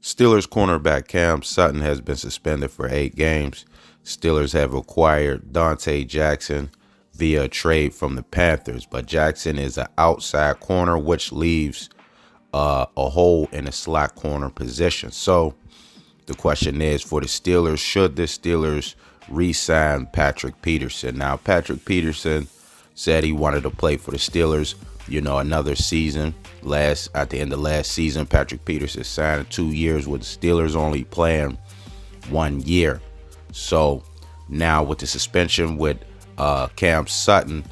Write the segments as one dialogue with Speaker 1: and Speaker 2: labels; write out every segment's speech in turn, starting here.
Speaker 1: Steelers cornerback Cam Sutton has been suspended for 8 games. Steelers have acquired Dante Jackson via a trade from the Panthers, but Jackson is an outside corner, which leaves a hole in the slot corner position. So the question is for the Steelers, should the Steelers re-sign Patrick Peterson? Now, Patrick Peterson said he wanted to play for the Steelers, another season. At the end of last season, Patrick Peterson signed 2 years with the Steelers, only playing 1 year. So now with the suspension with Cam Sutton,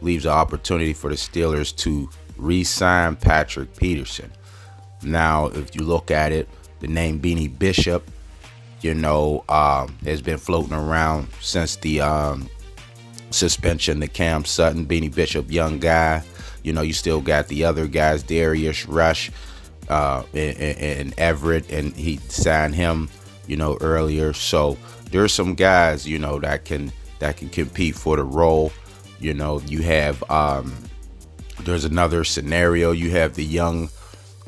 Speaker 1: leaves an opportunity for the Steelers to re-sign Patrick Peterson. Now, if you look at it, the name Beanie Bishop, has been floating around since the suspension to Cam Sutton. Beanie Bishop, young guy. You still got the other guys, Darius Rush and Everett, and he signed him, earlier. So there's some guys, that can compete for the role. You have there's another scenario. You have the young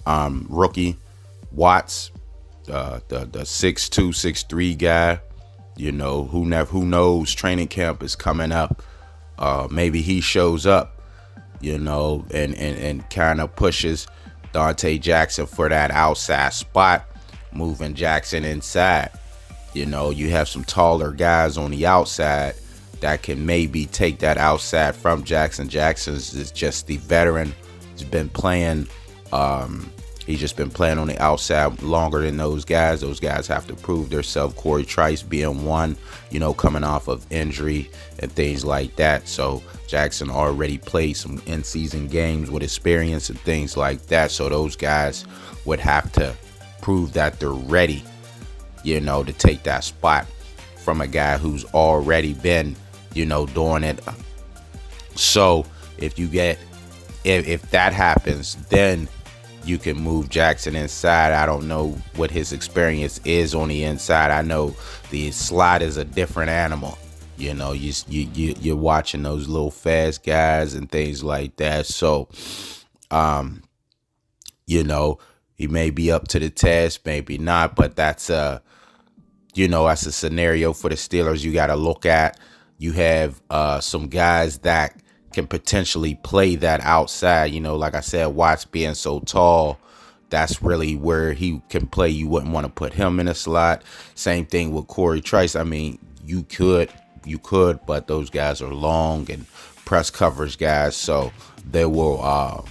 Speaker 1: rookie Watts, the 6'2", 6'3" guy. Who knows? Training camp is coming up. Maybe he shows up, and kind of pushes Dante Jackson for that outside spot, moving Jackson inside. You have some taller guys on the outside that can maybe take that outside from Jackson. Jackson's is just the veteran. He's been playing. He's just been playing on the outside longer than those guys. Those guys have to prove themselves. Corey Trice being one, coming off of injury and things like that. So Jackson already played some in-season games with experience and things like that. So those guys would have to prove that they're ready, to take that spot from a guy who's already been, doing it. So if that happens, then you can move Jackson inside. I don't know what his experience is on the inside. I know the slot is a different animal. You're watching those little fast guys and things like that. So, he may be up to the task, maybe not. But that's that's a scenario for the Steelers you got to look at. You have some guys that can potentially play that outside. Like I said, Watts being so tall, that's really where he can play. You wouldn't want to put him in a slot. Same thing with Corey Trice. I mean, you could, but those guys are long and press coverage guys, so they will,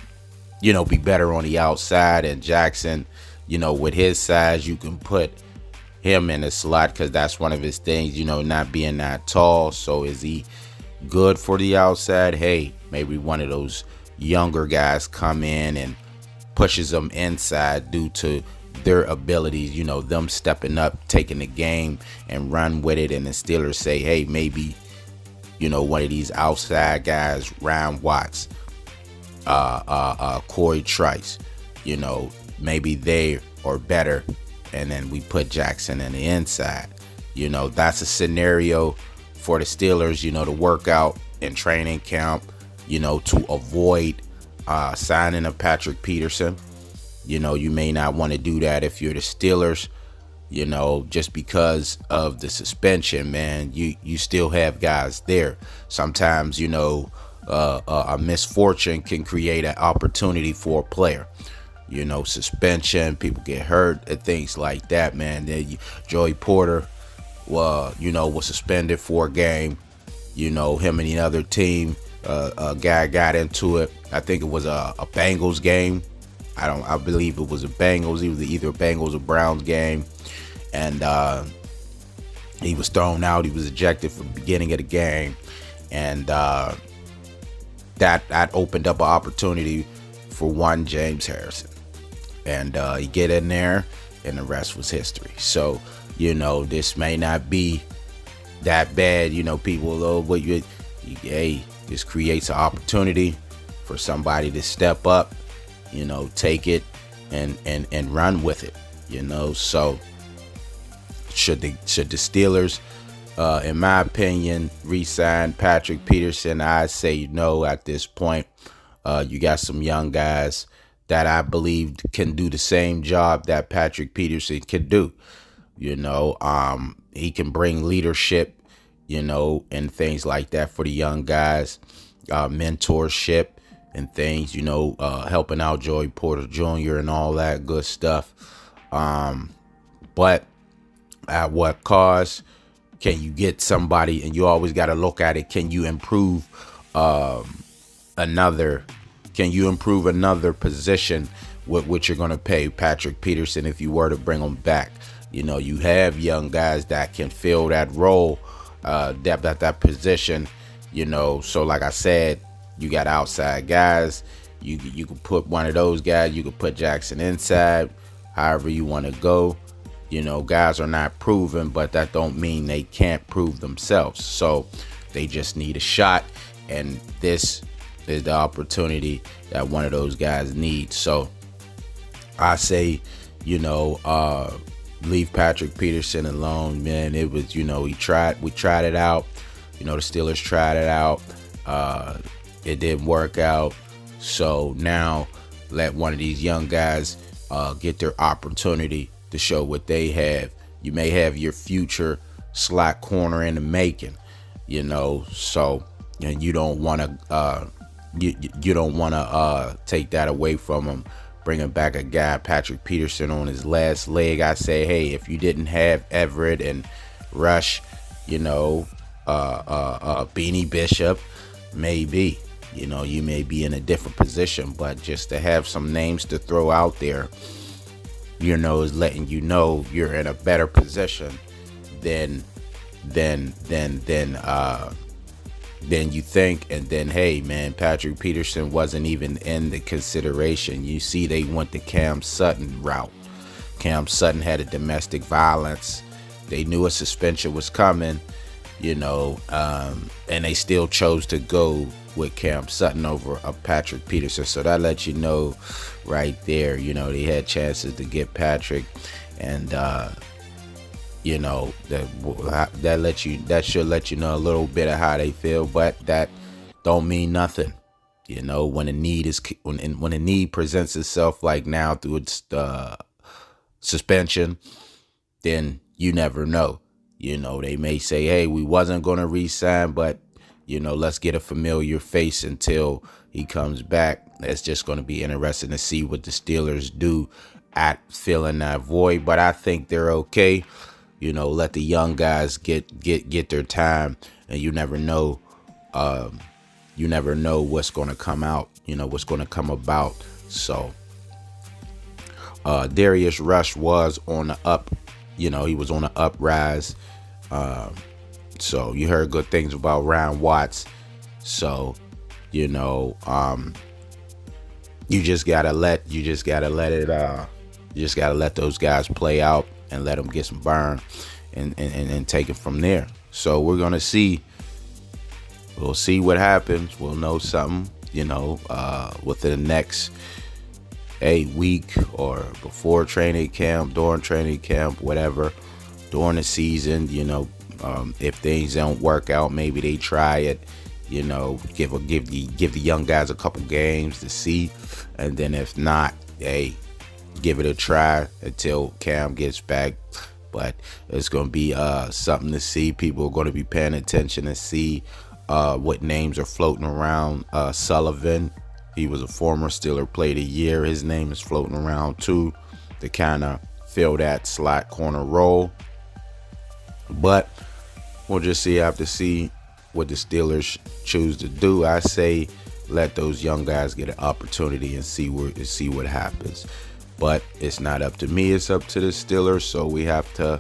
Speaker 1: be better on the outside. And Jackson, with his size, you can put him in a slot because that's one of his things, not being that tall. So is he good for the outside? Hey, maybe one of those younger guys come in and pushes them inside due to their abilities, them stepping up, taking the game and run with it. And the Steelers say, hey, maybe, one of these outside guys, Ryan Watts, Corey Trice, maybe they are better. And then we put Jackson in the inside. That's a scenario for the Steelers, to work out in training camp, to avoid signing of Patrick Peterson. You may not want to do that if you're the Steelers, just because of the suspension, man. You still have guys there. Sometimes, a misfortune can create an opportunity for a player. Suspension, people get hurt and things like that, man. Joey Porter, was suspended for a game. Him and the other team, a guy got into it. I think it was a Bengals game. I believe it was a Bengals. It was either a Bengals or Browns game. And he was thrown out. He was ejected from the beginning of the game. And that opened up an opportunity for one James Harrison. And he get in there, and the rest was history. So, this may not be that bad. People, this creates an opportunity for somebody to step up, take it and run with it. So should the Steelers, in my opinion, re-sign Patrick Peterson? I say no at this point. You got some young guys that I believe can do the same job that Patrick Peterson can do. He can bring leadership, and things like that for the young guys, mentorship and things, helping out Joey Porter Jr. and all that good stuff. But at what cost? Can you get somebody? And you always got to look at it. Can you improve another? Can you improve another position with what you're going to pay Patrick Peterson if you were to bring him back? You have young guys that can fill that role, depth at that position. So like I said, you got outside guys. You can put one of those guys. You can put Jackson inside, however you want to go. Guys are not proven, but that don't mean they can't prove themselves. So they just need a shot, and this is the opportunity that one of those guys needs. So I say, leave Patrick Peterson alone, man. It was, we tried it out. The Steelers tried it out. It didn't work out. So now let one of these young guys get their opportunity to show what they have. You may have your future slot corner in the making, so, and you don't want to you don't want to take that away from him. Bringing back a guy, Patrick Peterson, on his last leg. I say, hey, if you didn't have Everett and Rush, Beanie Bishop, maybe, you may be in a different position. But just to have some names to throw out there, is letting you're in a better position than you think. And then, hey, man, Patrick Peterson wasn't even in the consideration. You see, they went the Cam Sutton route. Cam Sutton had a domestic violence. They knew a suspension was coming, and they still chose to go with Cam Sutton over a Patrick Peterson. So that lets you know right there, they had chances to get Patrick, and that should let you know a little bit of how they feel. But that don't mean nothing, when a need is when a need presents itself, like now through its suspension, then you never know. They may say, hey, we wasn't going to re-sign, but let's get a familiar face until he comes back. It's just going to be interesting to see what the Steelers do at filling that void. But I think they're okay. Let the young guys get their time, and you never know. You never know what's going to come out. What's going to come about. So Darius Rush was on the up. He was on the uprise. So you heard good things about Ryan Watts. So you just gotta let those guys play out and let them get some burn and take it from there. So we're gonna see. We'll see what happens. We'll know something, within the next week, or before training camp, during training camp, whatever, during the season. If things don't work out, maybe they try it. Give the young guys a couple games to see, and then if not, give it a try until Cam gets back. But it's going to be something to see. People are going to be paying attention to see what names are floating around. Sullivan, he was a former Steeler Player of the Year. His name is floating around too, to kind of fill that slot corner role. But we'll just have to see what the Steelers choose to do. I say let those young guys get an opportunity and see what happens. But it's not up to me, it's up to the Steelers, so we have to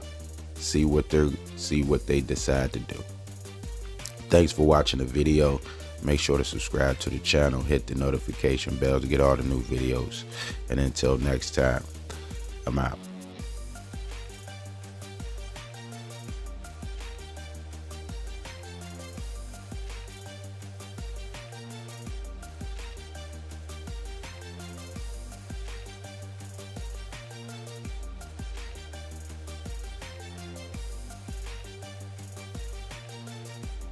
Speaker 1: see what they decide to do. Thanks for watching the video. Make sure to subscribe to the channel, hit the notification bell to get all the new videos. And until next time, I'm out.